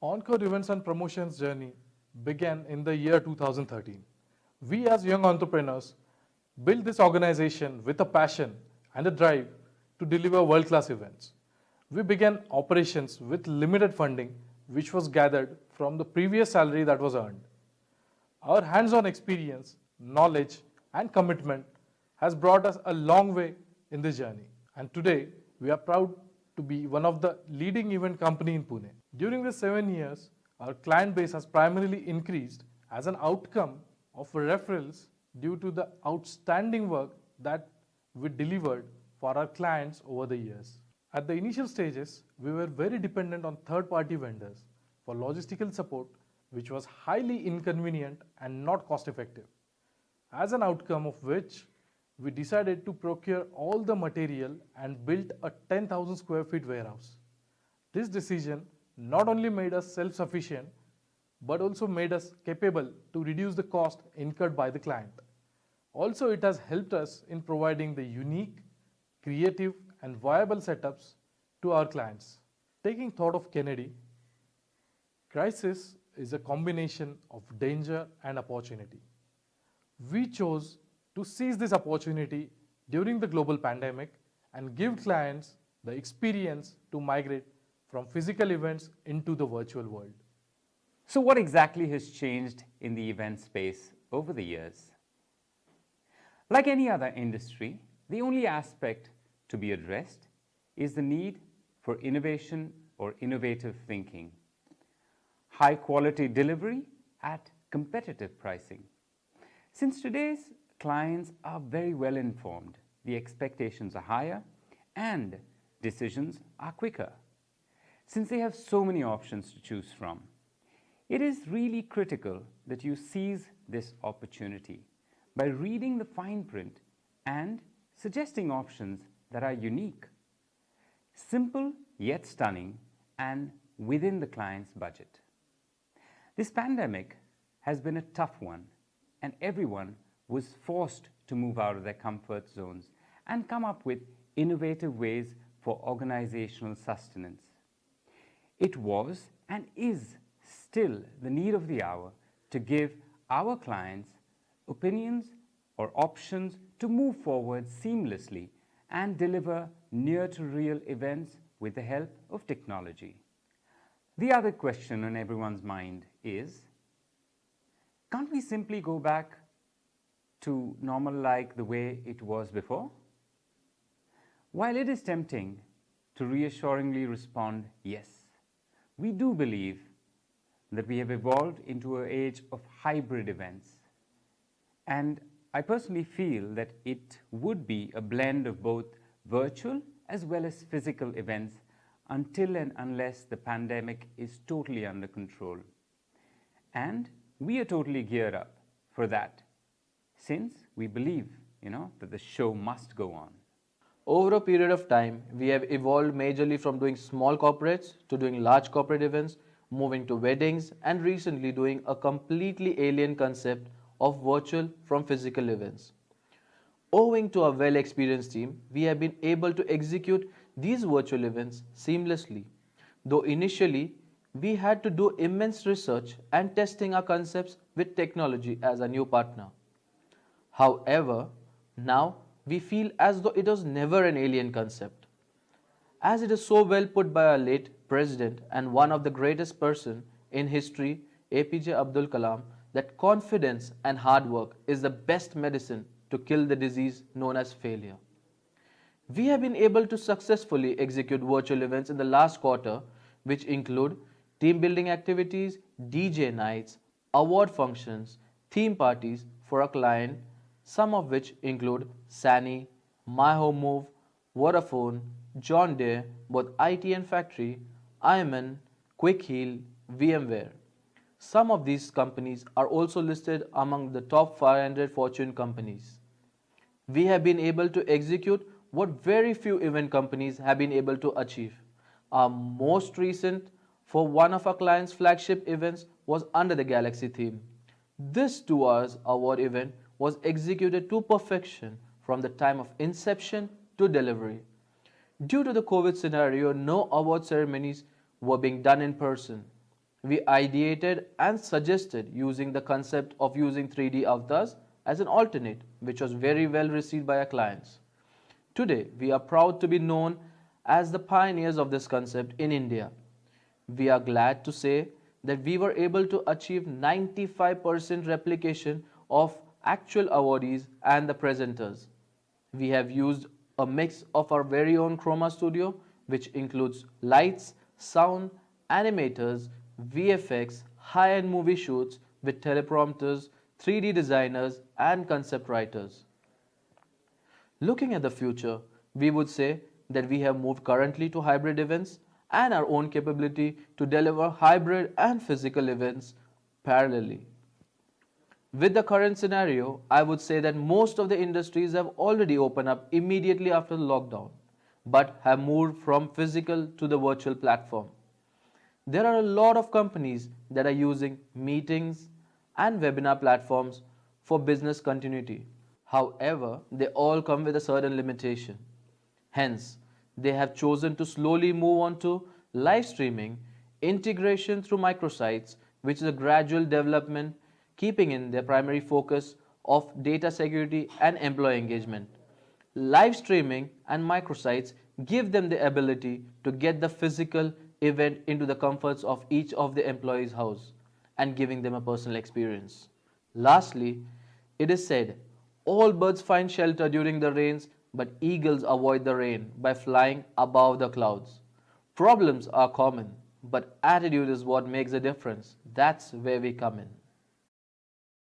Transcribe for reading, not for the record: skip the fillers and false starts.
Encore Events and Promotions journey began in the year 2013. We as young entrepreneurs built this organization with a passion and a drive to deliver world-class events. We began operations with limited funding, which was gathered from the previous salary that was earned. Our hands-on experience, knowledge, and commitment has brought us a long way in this journey. And today, we are proud to be one of the leading event company in Pune. During the 7 years, our client base has primarily increased as an outcome of referrals due to the outstanding work that we delivered for our clients over the years. At the initial stages, we were very dependent on third-party vendors for logistical support, which was highly inconvenient and not cost-effective. As an outcome of which, we decided to procure all the material and built a 10,000 square feet warehouse. This decision not only made us self-sufficient, but also made us capable to reduce the cost incurred by the client. Also, it has helped us in providing the unique, creative, and viable setups to our clients. Taking thought of Kennedy, crisis is a combination of danger and opportunity. We chose to seize this opportunity during the global pandemic and give clients the experience to migrate from physical events into the virtual world. So what exactly has changed in the event space over the years? Like any other industry, the only aspect to be addressed is the need for innovation or innovative thinking, high quality delivery at competitive pricing. Since today's clients are very well informed, the expectations are higher and decisions are quicker. Since they have so many options to choose from, it is really critical that you seize this opportunity by reading the fine print and suggesting options that are unique, simple yet stunning, and within the client's budget. This pandemic has been a tough one, and everyone was forced to move out of their comfort zones and come up with innovative ways for organizational sustenance. It was and is still the need of the hour to give our clients opinions or options to move forward seamlessly and deliver near-to-real events with the help of technology. The other question on everyone's mind is, can't we simply go back to normal like the way it was before? While it is tempting to reassuringly respond yes, we do believe that we have evolved into an age of hybrid events. And I personally feel that it would be a blend of both virtual as well as physical events until and unless the pandemic is totally under control. And we are totally geared up for that, since we believe, that the show must go on. Over a period of time, we have evolved majorly from doing small corporates to doing large corporate events, moving to weddings, and recently doing a completely alien concept of virtual from physical events. Owing to our well-experienced team, we have been able to execute these virtual events seamlessly, though initially we had to do immense research and testing our concepts with technology as a new partner. However, now we feel as though it was never an alien concept. As it is so well put by our late President and one of the greatest person in history, APJ Abdul Kalam, that confidence and hard work is the best medicine to kill the disease known as failure. We have been able to successfully execute virtual events in the last quarter, which include team building activities, DJ nights, award functions, theme parties for a client, some of which include Sany, My Home Move, Vodafone, John Deere, both IT and factory, IMAN, Quick Heal, VMware. Some of these companies are also listed among the top 500 Fortune companies. We have been able to execute what very few event companies have been able to achieve. Our most recent for one of our clients' flagship events was under the Galaxy theme. This 2 hours award event was executed to perfection from the time of inception to delivery. Due to the COVID scenario, no award ceremonies were being done in person. we ideated and suggested using the concept of using 3D avatars as an alternate, which was very well received by our clients. Today, we are proud to be known as the pioneers of this concept in India. We are glad to say that we were able to achieve 95% replication of actual awardees and the presenters. We have used a mix of our very own Chroma Studio, which includes lights, sound, animators, VFX, high-end movie shoots with teleprompters, 3D designers, and concept writers. Looking at the future, we would say that we have moved currently to hybrid events and our own capability to deliver hybrid and physical events parallelly. With the current scenario, I would say that most of the industries have already opened up immediately after the lockdown, but have moved from physical to the virtual platform. There are a lot of companies that are using meetings and webinar platforms for business continuity. However, they all come with a certain limitation. Hence, they have chosen to slowly move on to live streaming, integration through microsites, which is a gradual development, keeping in their primary focus of data security and employee engagement. Live streaming and microsites give them the ability to get the physical event into the comforts of each of the employee's house and giving them a personal experience. Lastly, it is said, all birds find shelter during the rains, but eagles avoid the rain by flying above the clouds. Problems are common, but attitude is what makes a difference. That's where we come in.